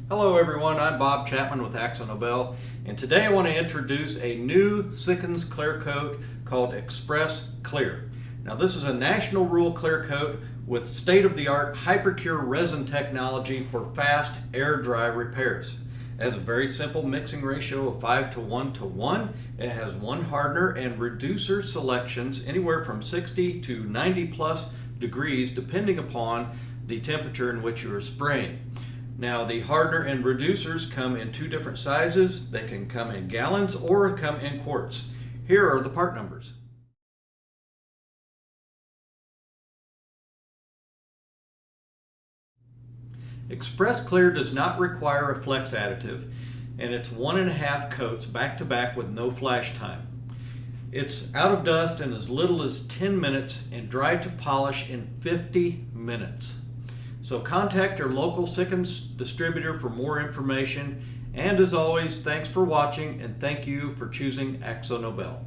Hello everyone, I'm Bob Chapman with AkzoNobel, and today I want to introduce a new Sikkens Clearcoat called Express Clear. Now this is a national rule clear coat with state-of-the-art hypercure resin technology for fast air-dry repairs. It has a very simple mixing ratio of 5:1:1. It has one hardener and reducer selections anywhere from 60 to 90 plus degrees depending upon the temperature in which you are spraying. Now the hardener and reducers come in two different sizes. They can come in gallons or come in quarts. Here are the part numbers. Express Clear does not require a flex additive, and it's 1.5 coats back to back with no flash time. It's out of dust in as little as 10 minutes and dry to polish in 50 minutes. So contact your local Sikkens distributor for more information. And as always, thanks for watching and thank you for choosing AkzoNobel.